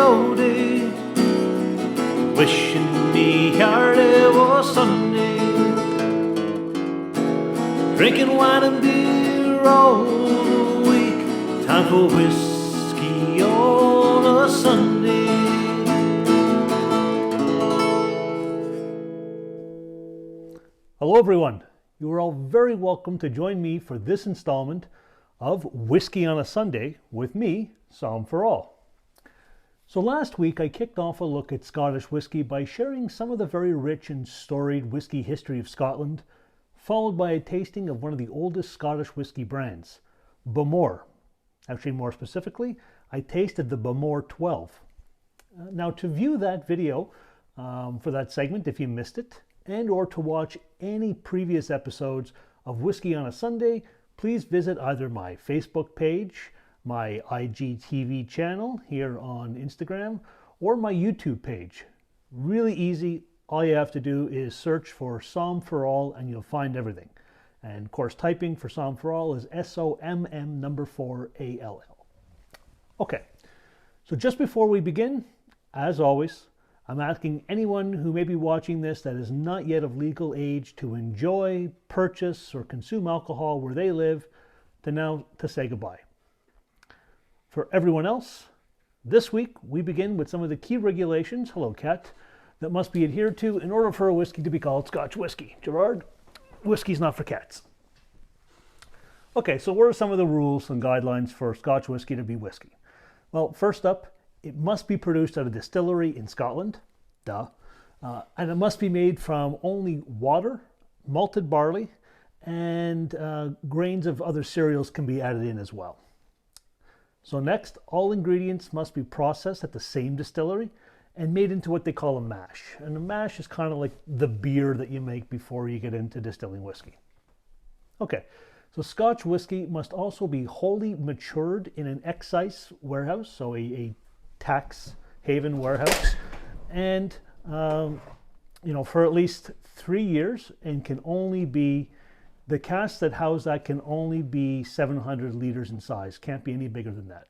rowdy, wishing me heart it was Sunday. Drinking wine and beer all the week, time for whiskey on a Sunday. Hello everyone, you are all very welcome to join me for this installment of Whiskey on a Sunday with me, Psalm for All. So last week I kicked off a look at Scottish whisky by sharing some of the very rich and storied whisky history of Scotland, followed by a tasting of one of the oldest Scottish whisky brands, Bowmore. Actually, more specifically, I tasted the Bowmore 12. Now to view that video for that segment, if you missed it, and or to watch any previous episodes of Whiskey on a Sunday, please visit either my Facebook page, my IGTV channel here on Instagram, or my YouTube page. Really easy. All you have to do is search for Psalm for All and you'll find everything. And of course, typing for Psalm for All is SOMM4ALL. Okay, so just before we begin, as always, I'm asking anyone who may be watching this that is not yet of legal age to enjoy, purchase, or consume alcohol where they live to say goodbye. For everyone else, this week we begin with some of the key regulations, hello cat, that must be adhered to in order for a whiskey to be called Scotch whisky. Gerard, whiskey's not for cats. Okay, so what are some of the rules and guidelines for Scotch whisky to be whiskey? Well, first up, it must be produced at a distillery in Scotland, and it must be made from only water, malted barley, and grains of other cereals can be added in as well. So next, all ingredients must be processed at the same distillery and made into what they call a mash. And a mash is kind of like the beer that you make before you get into distilling whiskey. Okay, so Scotch whisky must also be wholly matured in an excise warehouse, so a tax haven warehouse, and for at least 3 years, and can only be, the casks that house that can only be 700 liters in size, can't be any bigger than that.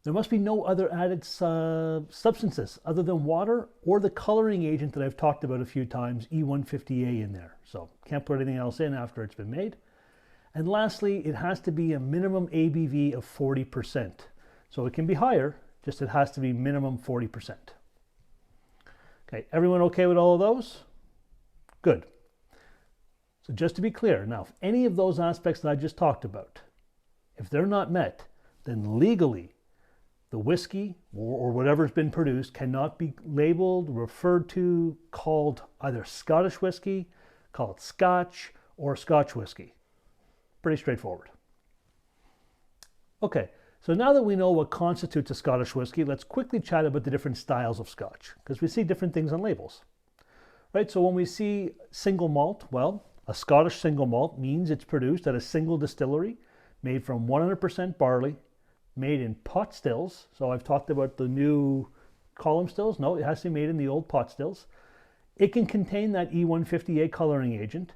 There must be no other added substances other than water or the coloring agent that I've talked about a few times, E150A, in there, so can't put anything else in after it's been made. And lastly, it has to be a minimum ABV of 40%. So it can be higher, just it has to be minimum 40%. Okay, everyone okay with all of those? Good. So just to be clear, now, if any of those aspects that I just talked about, if they're not met, then legally, the whiskey or whatever's been produced cannot be labeled, referred to, called either Scottish whisky, called Scotch, or Scotch whisky. Pretty straightforward. Okay. So now that we know what constitutes a Scottish whisky, let's quickly chat about the different styles of Scotch, because we see different things on labels. Right, so when we see single malt, well, a Scottish single malt means it's produced at a single distillery, made from 100% barley, made in pot stills. So I've talked about the new column stills. No, it has to be made in the old pot stills. It can contain that E150A coloring agent,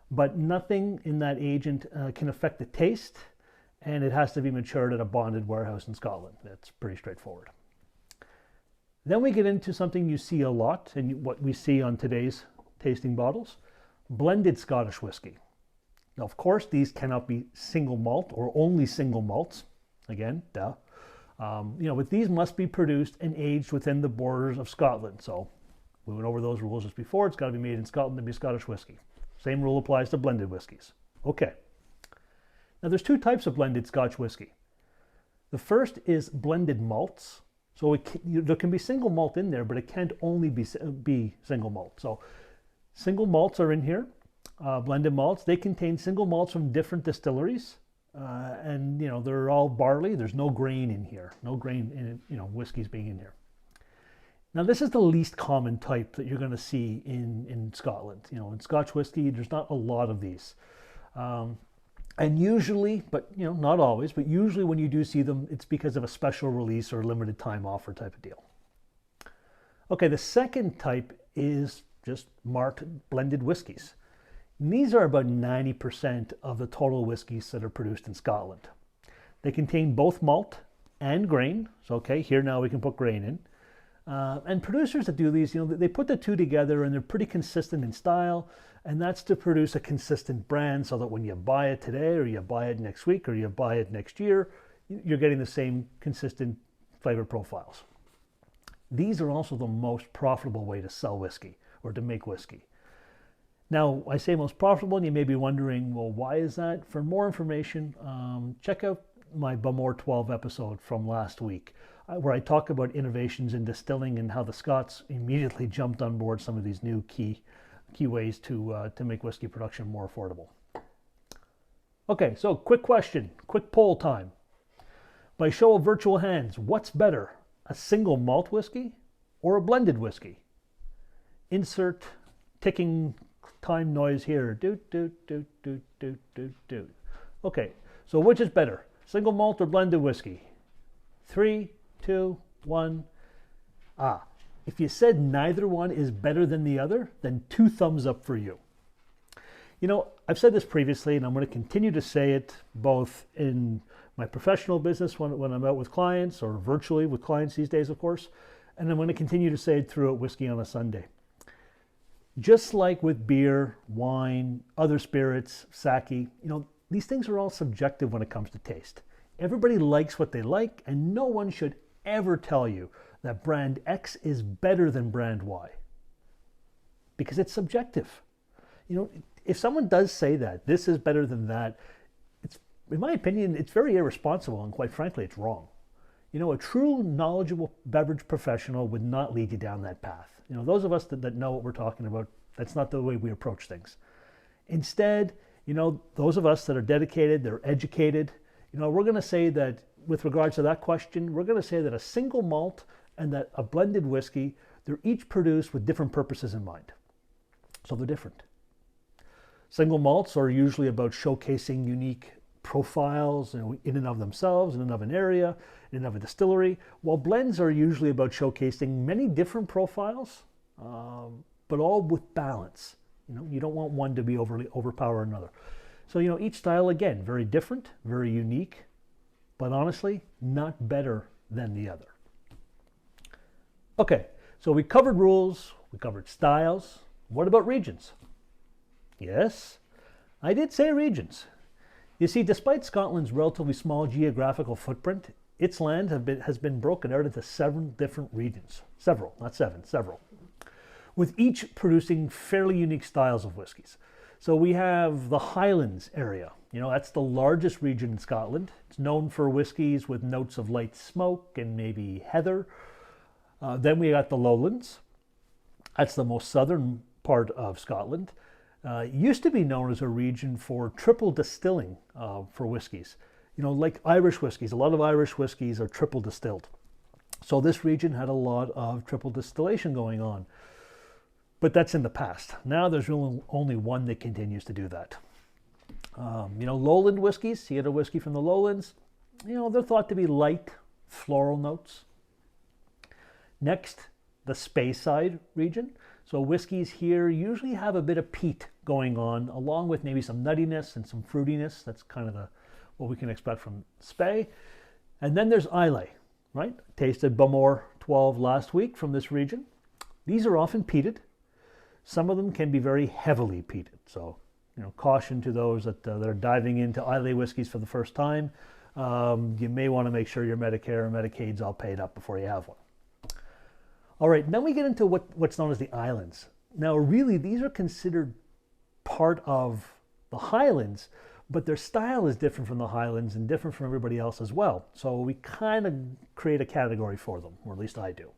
but nothing in that agent can affect the taste, and it has to be matured at a bonded warehouse in Scotland. That's pretty straightforward. Then we get into something you see a lot, and what we see on today's tasting bottles, blended Scottish whisky. Now, of course, these cannot be single malt or only single malts. Again, but these must be produced and aged within the borders of Scotland. So we went over those rules just before. It's got to be made in Scotland to be Scottish whisky. Same rule applies to blended whiskies. Okay. Now there's two types of blended Scotch whisky. The first is blended malts. So there can be single malt in there, but it can't only be single malt. So single malts are in here, blended malts. They contain single malts from different distilleries, and they're all barley. There's no grain in here, no grain in whiskeys being in here. Now this is the least common type that you're going to see in Scotland. In Scotch whisky, there's not a lot of these. And usually, but not always, but usually when you do see them, it's because of a special release or limited time offer type of deal. Okay, the second type is just marked blended whiskies. And these are about 90% of the total whiskies that are produced in Scotland. They contain both malt and grain. So, okay, here now we can put grain in. And producers that do these, they put the two together and they're pretty consistent in style. And that's to produce a consistent brand so that when you buy it today or you buy it next week or you buy it next year, you're getting the same consistent flavor profiles. These are also the most profitable way to sell whiskey or to make whiskey. Now, I say most profitable, and you may be wondering, well, why is that? For more information, check out my Bumore 12 episode from last week, where I talk about innovations in distilling and how the Scots immediately jumped on board some of these new key ways to make whiskey production more affordable. Okay, so quick question, quick poll time. By show of virtual hands, what's better, a single malt whiskey or a blended whiskey? Insert ticking time noise here. Doot, doot, doot, doot, doot, doot, doot. Okay, so which is better, single malt or blended whiskey? 3, 2, 1. If you said neither one is better than the other, then 2 thumbs up for you. I've said this previously, and I'm going to continue to say it both in my professional business when I'm out with clients or virtually with clients these days, of course, and I'm going to continue to say it throughout Whiskey on a Sunday. Just like with beer, wine, other spirits, sake, these things are all subjective when it comes to taste. Everybody likes what they like, and no one should ever tell you that brand X is better than brand Y, because it's subjective. If someone does say that this is better than that, in my opinion, it's very irresponsible, and quite frankly, it's wrong. A true knowledgeable beverage professional would not lead you down that path. Those of us that know what we're talking about, that's not the way we approach things. Instead, those of us that are dedicated, they're educated, we're going to say that with regards to that question, we're going to say that a single malt and that a blended whiskey, they're each produced with different purposes in mind. So they're different. Single malts are usually about showcasing unique profiles in and of themselves, in and of an area, in and of a distillery, while blends are usually about showcasing many different profiles, but all with balance. You don't want one to be overpower another. So, each style, again, very different, very unique, but honestly, not better than the other. Okay, so we covered rules, we covered styles. What about regions? Yes, I did say regions. You see, despite Scotland's relatively small geographical footprint, its land has been broken out into 7 different regions. Several, not 7, several. With each producing fairly unique styles of whiskies. So we have the Highlands area. That's the largest region in Scotland. It's known for whiskies with notes of light smoke and maybe heather. Then we got the Lowlands. That's the most southern part of Scotland. Used to be known as a region for triple distilling for whiskies. Like Irish whiskies. A lot of Irish whiskies are triple distilled. So this region had a lot of triple distillation going on. But that's in the past. Now there's really only one that continues to do that. Lowland whiskeys, you get a whiskey from the Lowlands, they're thought to be light floral notes. Next, the Speyside region. So whiskeys here usually have a bit of peat going on, along with maybe some nuttiness and some fruitiness. That's kind of what we can expect from Spey. And then there's Islay, right? Tasted Bumore 12 last week from this region. These are often peated. Some of them can be very heavily peated. So, caution to those that are diving into Islay whiskeys for the first time. You may want to make sure your Medicare and Medicaid's all paid up before you have one. All right, then we get into what's known as the Islands. Now, really, these are considered part of the Highlands, but their style is different from the Highlands and different from everybody else as well. So we kind of create a category for them, or at least I do.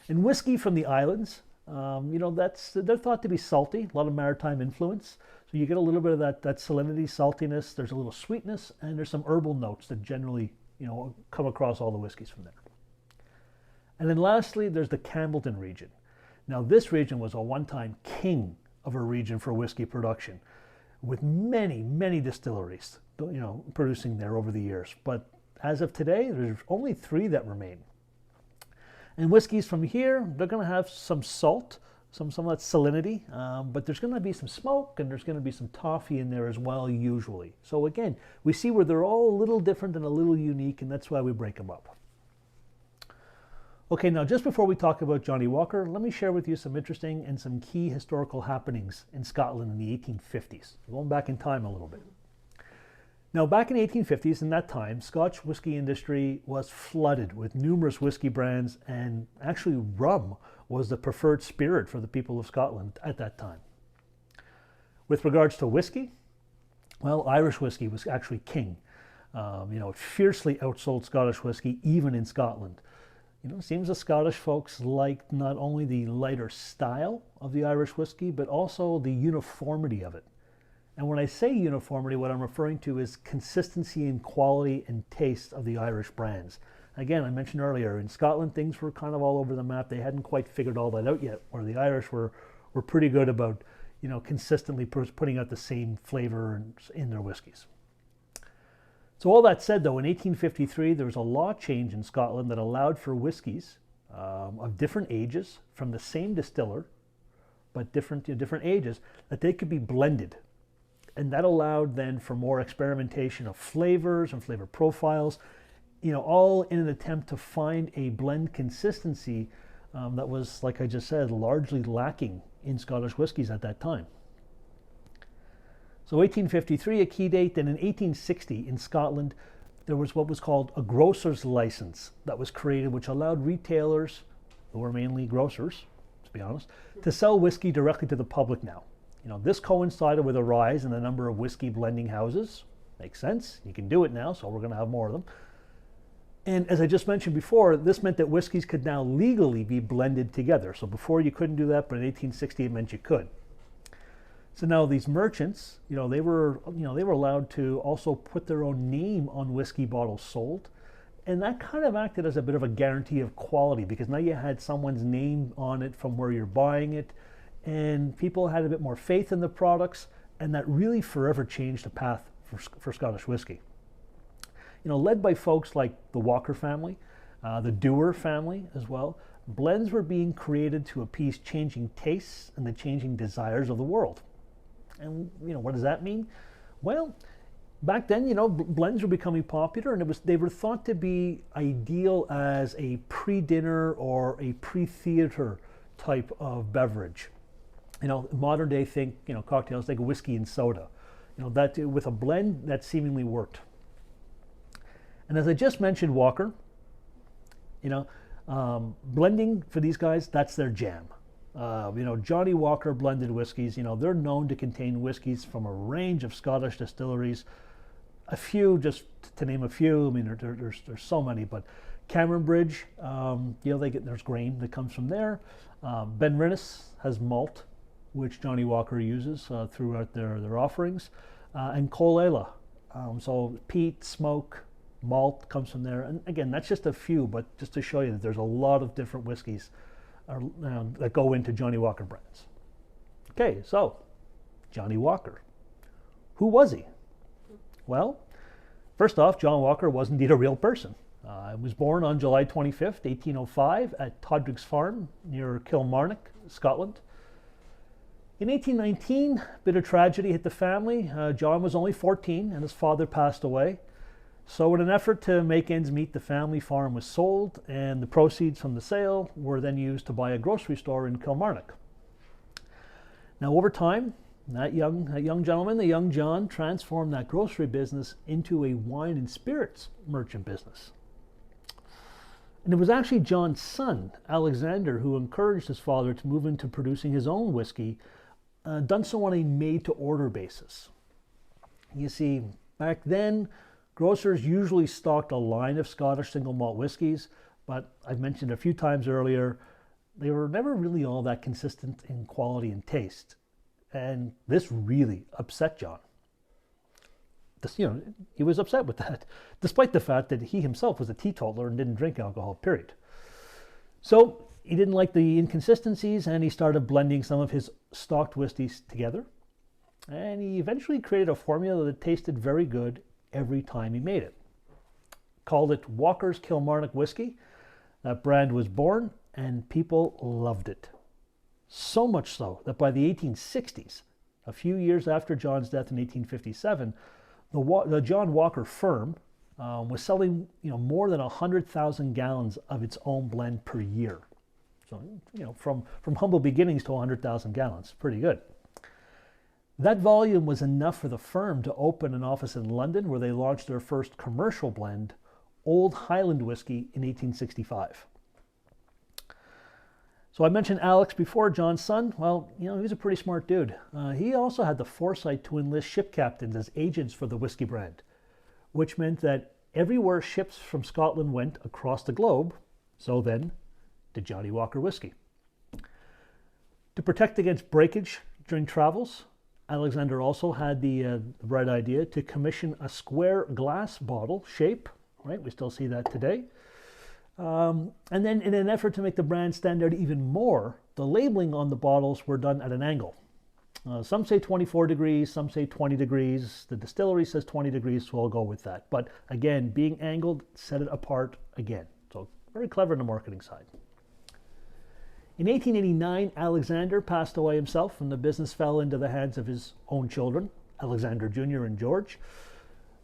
And whiskey from the Islands, they're thought to be salty, a lot of maritime influence. So you get a little bit of that salinity, saltiness. There's a little sweetness, and there's some herbal notes that generally, come across all the whiskeys from there. And then lastly, there's the Campbellton region. Now, this region was a one-time king of a region for whiskey production, with many, many distilleries, producing there over the years. But as of today, there's only 3 that remain. And whiskeys from here, they're going to have some salt, some of that salinity, but there's going to be some smoke and there's going to be some toffee in there as well, usually. So again, we see where they're all a little different and a little unique, and that's why we break them up. Okay, now just before we talk about Johnnie Walker, let me share with you some interesting and some key historical happenings in Scotland in the 1850s, going back in time a little bit. Now, back in the 1850s, in that time, Scotch whiskey industry was flooded with numerous whiskey brands, and actually rum was the preferred spirit for the people of Scotland at that time. With regards to whiskey, well, Irish whiskey was actually king. It fiercely outsold Scottish whiskey, even in Scotland. It seems the Scottish folks liked not only the lighter style of the Irish whiskey, but also the uniformity of it. And when I say uniformity, what I'm referring to is consistency in quality and taste of the Irish brands. Again, I mentioned earlier, in Scotland, things were kind of all over the map. They hadn't quite figured all that out yet, where the Irish were pretty good about, consistently putting out the same flavor in their whiskeys. So all that said, though, in 1853, there was a law change in Scotland that allowed for whiskeys of different ages from the same distiller, but different ages, that they could be blended. And that allowed then for more experimentation of flavors and flavor profiles, all in an attempt to find a blend consistency that was, like I just said, largely lacking in Scottish whiskies at that time. So 1853, a key date. Then in 1860 in Scotland, there was what was called a grocer's license that was created, which allowed retailers, who were mainly grocers, to be honest, to sell whiskey directly to the public now. This coincided with a rise in the number of whiskey blending houses. Makes sense. You can do it now, so we're going to have more of them. And as I just mentioned before, this meant that whiskeys could now legally be blended together. So before you couldn't do that, but in 1860 it meant you could. So now these merchants, they were allowed to also put their own name on whiskey bottles sold. And that kind of acted as a bit of a guarantee of quality, because now you had someone's name on it from where you're buying it. And people had a bit more faith in the products, and that really forever changed the path for Scottish whiskey. Led by folks like the Walker family, the Dewar family as well, blends were being created to appease changing tastes and the changing desires of the world. And what does that mean? Well, back then, blends were becoming popular, and they were thought to be ideal as a pre-dinner or a pre-theater type of beverage. Modern day think, cocktails, think whiskey and soda. That with a blend that seemingly worked. And as I just mentioned, Walker, blending for these guys, that's their jam. Johnnie Walker blended whiskeys, they're known to contain whiskeys from a range of Scottish distilleries. A few, just to name a few, there's so many, but Cameron Bridge, there's grain that comes from there. Ben Rinnes has malt, which Johnnie Walker uses throughout their offerings, and Colela. So peat, smoke, malt comes from there. And again, that's just a few, but just to show you that there's a lot of different whiskeys that go into Johnnie Walker brands. Okay, so Johnnie Walker. Who was he? Well, first off, John Walker was indeed a real person. He was born on July 25th, 1805 at Todrick's Farm near Kilmarnock, Scotland. In 1819, a bit of tragedy hit the family. John was only 14 and his father passed away. So in an effort to make ends meet, the family farm was sold, and the proceeds from the sale were then used to buy a grocery store in Kilmarnock. Now over time, that young gentleman, the young John, transformed that grocery business into a wine and spirits merchant business. And it was actually John's son, Alexander, who encouraged his father to move into producing his own whiskey, done so on a made-to-order basis. You see, back then, grocers usually stocked a line of Scottish single malt whiskies, but I've mentioned a few times earlier, they were never really all that consistent in quality and taste. And this really upset John. He was upset with that, despite the fact that he himself was a teetotaler and didn't drink alcohol, period. So he didn't like the inconsistencies, and he started blending some of his stocked whiskeys together. And he eventually created a formula that tasted very good every time he made it. Called it Walker's Kilmarnock Whiskey. That brand was born, and people loved it. So much so that by the 1860s, a few years after John's death in 1857, the John Walker firm was selling more than 100,000 gallons of its own blend per year. So from humble beginnings to 100,000 gallons, pretty good. That volume was enough for the firm to open an office in London where they launched their first commercial blend, Old Highland Whiskey, in 1865. So I mentioned Alex before, John's son. Well, he was a pretty smart dude. He also had the foresight to enlist ship captains as agents for the whiskey brand, which meant that everywhere ships from Scotland went across the globe, so then did Johnnie Walker Whiskey. To protect against breakage during travels, Alexander also had the bright idea to commission a square glass bottle shape, right? We still see that today. And then in an effort to make the brand stand out even more, the labeling on the bottles were done at an angle. Some say 24 degrees, some say 20 degrees. The distillery says 20 degrees, so I'll go with that. But again, being angled set it apart again. So very clever on the marketing side. In 1889, Alexander passed away himself, and the business fell into the hands of his own children, Alexander Jr. and George.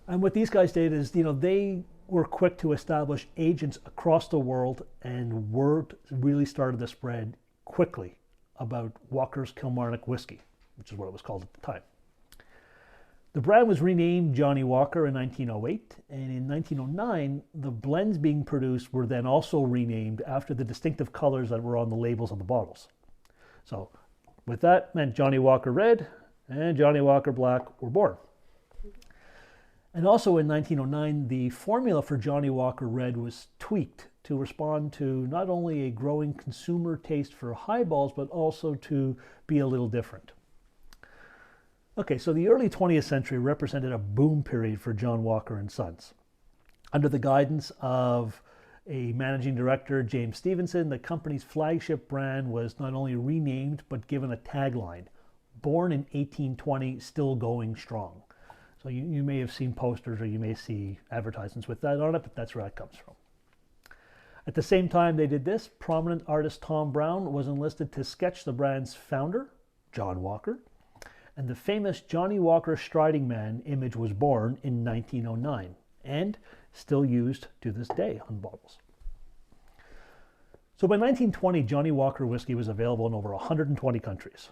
And what these guys did is, they were quick to establish agents across the world, and word really started to spread quickly about Walker's Kilmarnock whiskey, which is what it was called at the time. The brand was renamed Johnnie Walker in 1908, and in 1909, the blends being produced were then also renamed after the distinctive colors that were on the labels of the bottles. So with that meant Johnnie Walker Red and Johnnie Walker Black were born. And also in 1909, the formula for Johnnie Walker Red was tweaked to respond to not only a growing consumer taste for highballs, but also to be a little different. Okay, so the early 20th century represented a boom period for John Walker and Sons. Under the guidance of a managing director, James Stevenson, the company's flagship brand was not only renamed, but given a tagline, born in 1820, still going strong. So you may have seen posters or you may see advertisements with that on it, but that's where that comes from. At the same time they did this, prominent artist Tom Brown was enlisted to sketch the brand's founder, John Walker, and the famous Johnnie Walker Striding Man image was born in 1909 and still used to this day on bottles. So by 1920, Johnnie Walker whiskey was available in over 120 countries.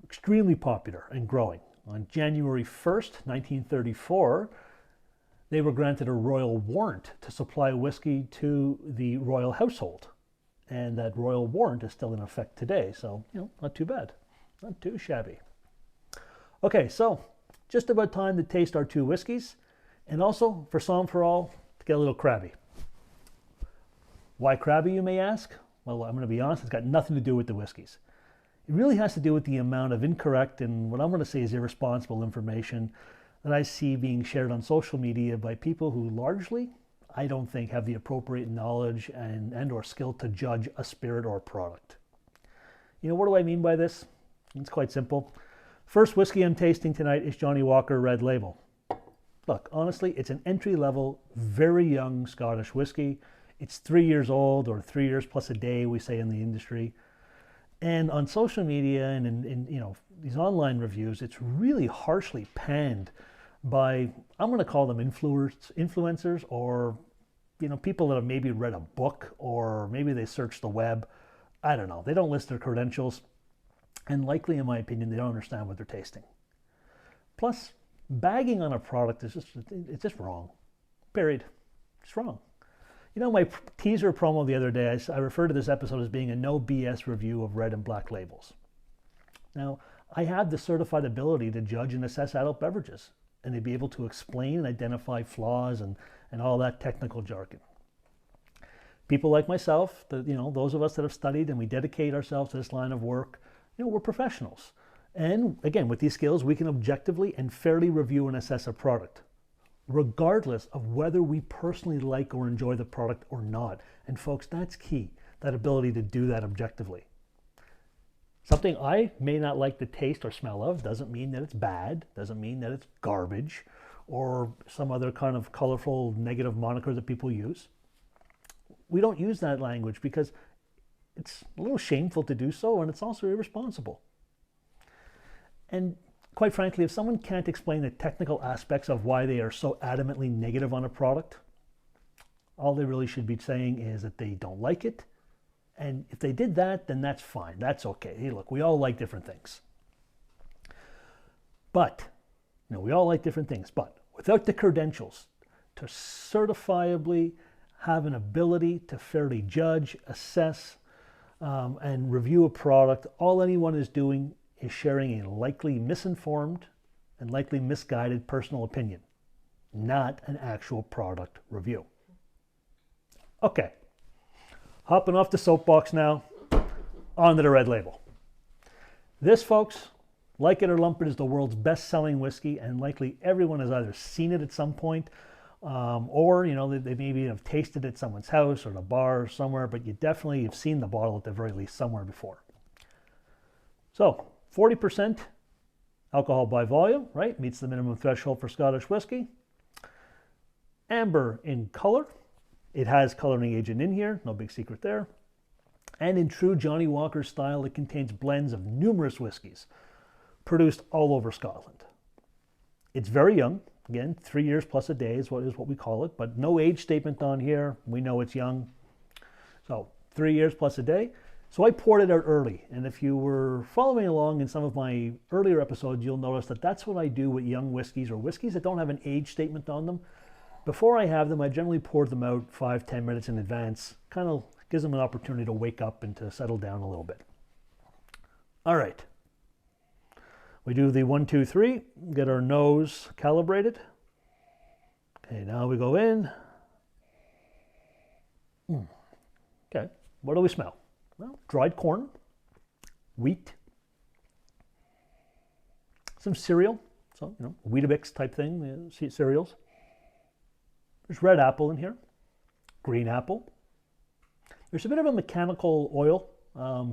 Extremely popular and growing. On January 1st, 1934, they were granted a royal warrant to supply whiskey to the royal household. And that royal warrant is still in effect today, so not too bad. Not too shabby. Okay, so just about time to taste our two whiskeys, and also, for some for all, to get a little crabby. Why crabby, you may ask? Well, I'm going to be honest, it's got nothing to do with the whiskeys. It really has to do with the amount of incorrect and what I'm going to say is irresponsible information that I see being shared on social media by people who largely, I don't think, have the appropriate knowledge and or skill to judge a spirit or a product. What do I mean by this? It's quite simple. First whiskey I'm tasting tonight is Johnnie Walker Red Label. Look, honestly, it's an entry-level, very young Scottish whiskey. It's 3 years old, or 3 years plus a day, we say in the industry. And on social media and in these online reviews, it's really harshly panned by, I'm going to call them influencers, or people that have maybe read a book, or maybe they searched the web. I don't know. They don't list their credentials. And likely, in my opinion, they don't understand what they're tasting. Plus, bagging on a product is just wrong. Period. It's wrong. My teaser promo the other day, I referred to this episode as being a no BS review of red and black labels. Now, I have the certified ability to judge and assess adult beverages, and to be able to explain and identify flaws and all that technical jargon. People like myself, those of us that have studied and we dedicate ourselves to this line of work, we're professionals. And again, with these skills, we can objectively and fairly review and assess a product, regardless of whether we personally like or enjoy the product or not. And folks, that's key, that ability to do that objectively. Something I may not like the taste or smell of doesn't mean that it's bad, doesn't mean that it's garbage, or some other kind of colorful negative moniker that people use. We don't use that language because it's a little shameful to do so, and it's also irresponsible. And quite frankly, if someone can't explain the technical aspects of why they are so adamantly negative on a product, all they really should be saying is that they don't like it. And if they did that, then that's fine. That's okay. Hey, look, we all like different things. But, we all like different things. But without the credentials to certifiably have an ability to fairly judge, assess, and review a product, all anyone is doing is sharing a likely misinformed and likely misguided personal opinion, not an actual product review. Okay, hopping off the soapbox now, onto the red label. This, folks, like it or lump it, is the world's best-selling whiskey, and likely everyone has either seen it at some point, or they maybe have tasted it at someone's house or at a bar or somewhere, but you definitely have seen the bottle at the very least somewhere before. So 40% alcohol by volume, right? Meets the minimum threshold for Scottish whisky. Amber in color. It has coloring agent in here, no big secret there. And in true Johnnie Walker style, it contains blends of numerous whiskies produced all over Scotland. It's very young. Again, 3 years plus a day is what we call it, but no age statement on here. We know it's young. So 3 years plus a day. So I poured it out early, and if you were following along in some of my earlier episodes, you'll notice that that's what I do with young whiskeys or whiskeys that don't have an age statement on them. Before I have them, I generally pour them out 5-10 minutes in advance. Kind of gives them an opportunity to wake up and to settle down a little bit. All right. We do the 1, 2, 3, get our nose calibrated. Okay, now we go in. Okay, what do we smell? Well, dried corn, wheat, some cereal, so, Weetabix type thing, cereals. There's red apple in here, green apple. There's a bit of a mechanical oil,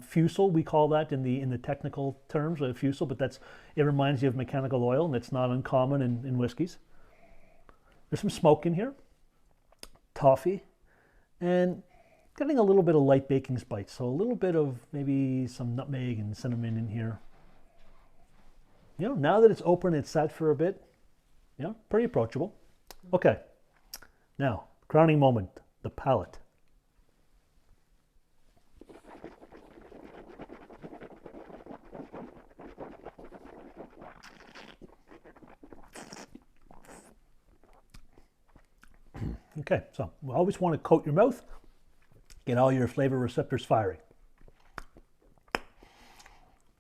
fusel, we call that in the technical terms, fusel, but it reminds you of mechanical oil, and it's not uncommon in whiskeys. There's some smoke in here, toffee, and getting a little bit of light baking spice, so a little bit of maybe some nutmeg and cinnamon in here. Now that it's open, it's sat for a bit, pretty approachable. Okay, now, crowning moment, the palate. Okay, so we always want to coat your mouth, get all your flavor receptors firing.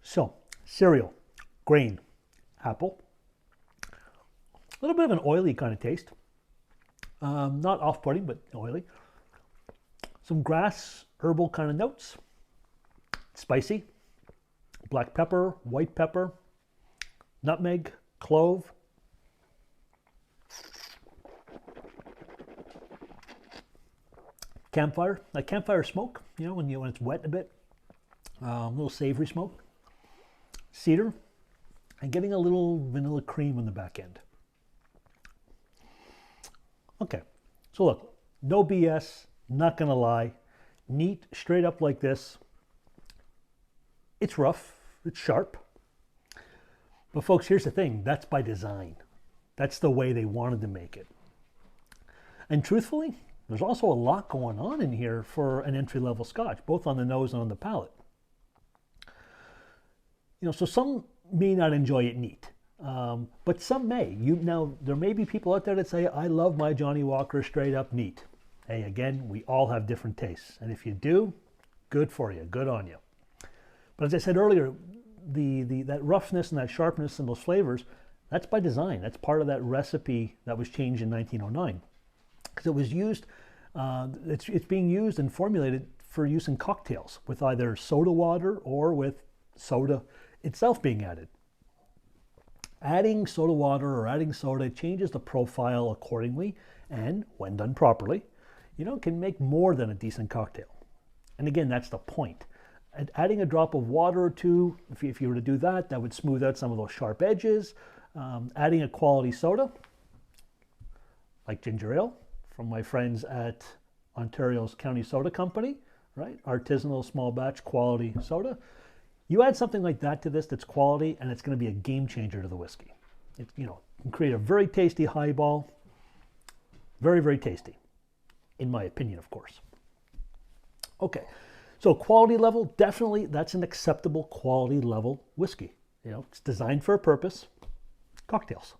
So, cereal, grain, apple, a little bit of an oily kind of taste. Not off-putting, but oily. Some grass, herbal kind of notes. Spicy, black pepper, white pepper, nutmeg, clove. Campfire, like campfire smoke, when it's wet a bit. A little savory smoke. Cedar, and getting a little vanilla cream on the back end. Okay, so look, no BS, not gonna lie, neat, straight up like this. It's rough, it's sharp. But folks, here's the thing, that's by design. That's the way they wanted to make it. And truthfully, there's also a lot going on in here for an entry-level Scotch, both on the nose and on the palate. So some may not enjoy it neat. But some may. Now, there may be people out there that say, I love my Johnnie Walker straight up neat. Hey, again, we all have different tastes. And if you do, good for you, good on you. But as I said earlier, that roughness and that sharpness and those flavors, that's by design. That's part of that recipe that was changed in 1909. Because it was used, it's being used and formulated for use in cocktails with either soda water or with soda itself being added. Adding soda water or adding soda changes the profile accordingly, and when done properly, can make more than a decent cocktail. And again, that's the point. Adding a drop of water or two, if you were to do that, that would smooth out some of those sharp edges. Adding a quality soda, like ginger ale, from my friends at Ontario's County Soda Company, right? Artisanal, small batch, quality soda. You add something like that to this that's quality, and it's going to be a game changer to the whiskey. It, can create a very tasty highball. Very, very tasty, in my opinion, of course. Okay, so quality level, definitely that's an acceptable quality level whiskey. It's designed for a purpose. Cocktails.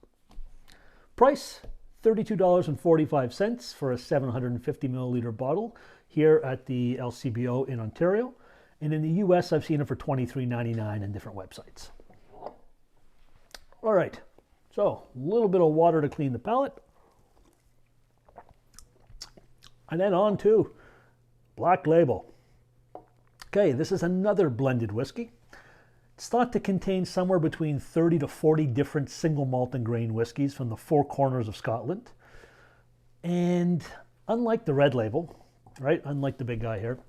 Price, $32.45 for a 750 milliliter bottle here at the LCBO in Ontario. And in the US, I've seen it for $23.99 in different websites. All right, so a little bit of water to clean the palate. And then on to Black Label. Okay, this is another blended whiskey. It's thought to contain somewhere between 30 to 40 different single malt and grain whiskeys from the four corners of Scotland. And unlike the red label, right, unlike the big guy here,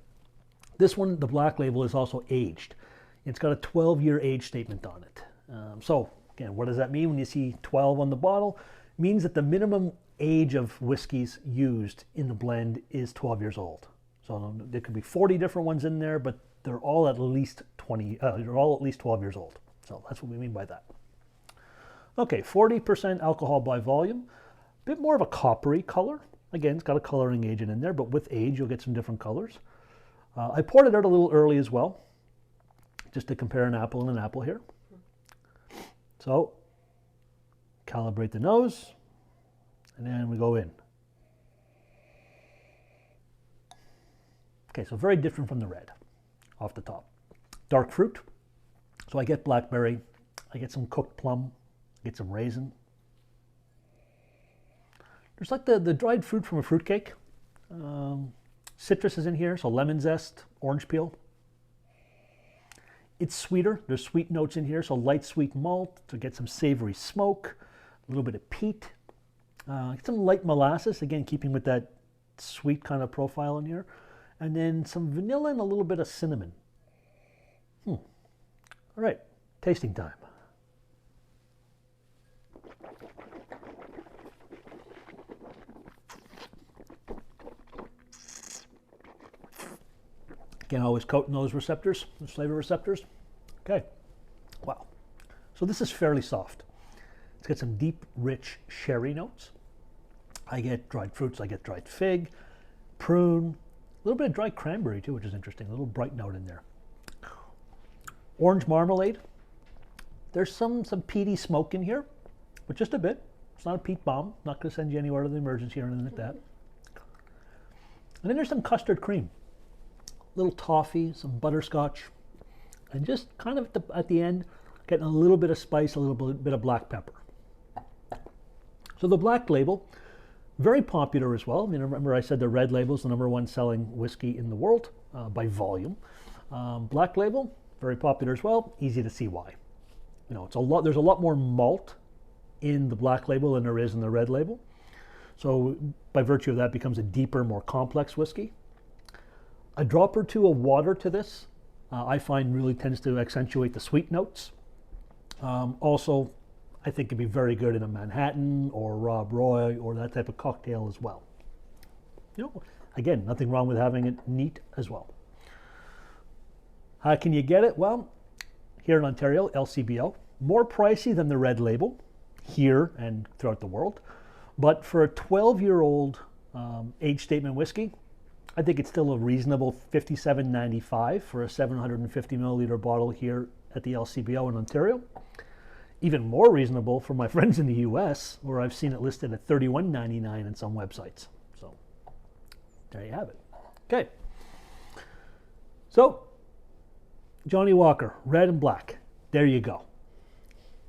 this one, the Black Label, is also aged. It's got a 12-year age statement on it. So again, what does that mean when you see 12 on the bottle? It means that the minimum age of whiskeys used in the blend is 12 years old. So there could be 40 different ones in there, but they're all at least 12 years old. So that's what we mean by that. Okay, 40% alcohol by volume. A bit more of a coppery color. Again, it's got a coloring agent in there, but with age, you'll get some different colors. I poured it out a little early as well, just to compare an apple and an apple here. So, calibrate the nose, and then we go in. Okay, so very different from the red off the top. Dark fruit. So I get blackberry, I get some cooked plum, I get some raisin. There's like the dried fruit from a fruitcake. Citrus is in here, so lemon zest, orange peel. It's sweeter. There's sweet notes in here, so light sweet malt to get some savory smoke, a little bit of peat. Get some light molasses, again, keeping with that sweet kind of profile in here. And then some vanilla and a little bit of cinnamon. All right, tasting time. Again, always coating those receptors, those flavor receptors. Okay, wow. So this is fairly soft. It's got some deep, rich sherry notes. I get dried fruits, I get dried fig, prune, a little bit of dried cranberry too, which is interesting, a little bright note in there. Orange marmalade. There's some peaty smoke in here, but just a bit. It's not a peat bomb. Not going to send you anywhere to the emergency or anything like that. And then there's some custard cream. Little toffee, some butterscotch, and just kind of at the end, getting a little bit of spice, a little bit of black pepper. So the Black Label, very popular as well. I mean, remember I said the red label is the #1 selling whiskey in the world by volume. Black Label, very popular as well. Easy to see why. It's a lot. There's a lot more malt in the Black Label than there is in the red label. So by virtue of that, it becomes a deeper, more complex whiskey. A drop or two of water to this, I find really tends to accentuate the sweet notes. Also, I think it'd be very good in a Manhattan or Rob Roy or that type of cocktail as well. Again, nothing wrong with having it neat as well. How can you get it? Well, here in Ontario, LCBO, more pricey than the red label here and throughout the world. But for a 12-year-old age statement whiskey, I think it's still a reasonable $57.95 for a 750 milliliter bottle here at the LCBO in Ontario. Even more reasonable for my friends in the US, where I've seen it listed at $31.99 in some websites. So there you have it. Okay. So Johnnie Walker, red and black. There you go.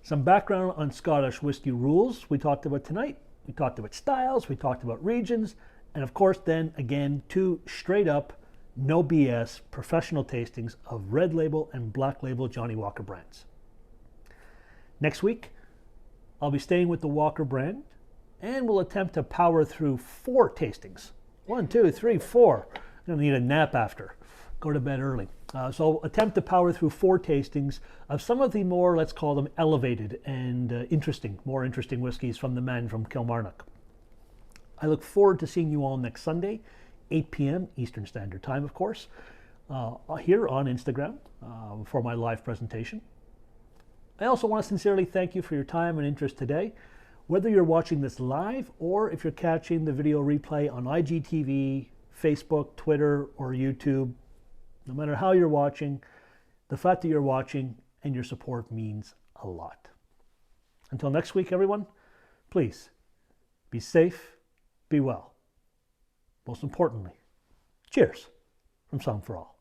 Some background on Scottish whiskey rules we talked about tonight. We talked about styles, we talked about regions, and of course then again 2 straight up, no BS, professional tastings of red label and black label Johnnie Walker brands. Next week, I'll be staying with the Walker brand and we'll attempt to power through 4 tastings. 1, 2, 3, 4. I'm gonna need a nap after. Go to bed early. So attempt to power through 4 tastings of some of the more, let's call them elevated and more interesting whiskeys from the man from Kilmarnock. I look forward to seeing you all next Sunday. 8 p.m. Eastern Standard Time, of course, here on Instagram for my live presentation. I also want to sincerely thank you for your time and interest today. Whether you're watching this live or if you're catching the video replay on IGTV, Facebook, Twitter, or YouTube, no matter how you're watching, the fact that you're watching and your support means a lot. Until next week, everyone, please be safe, be well. Most importantly, cheers from Song for All.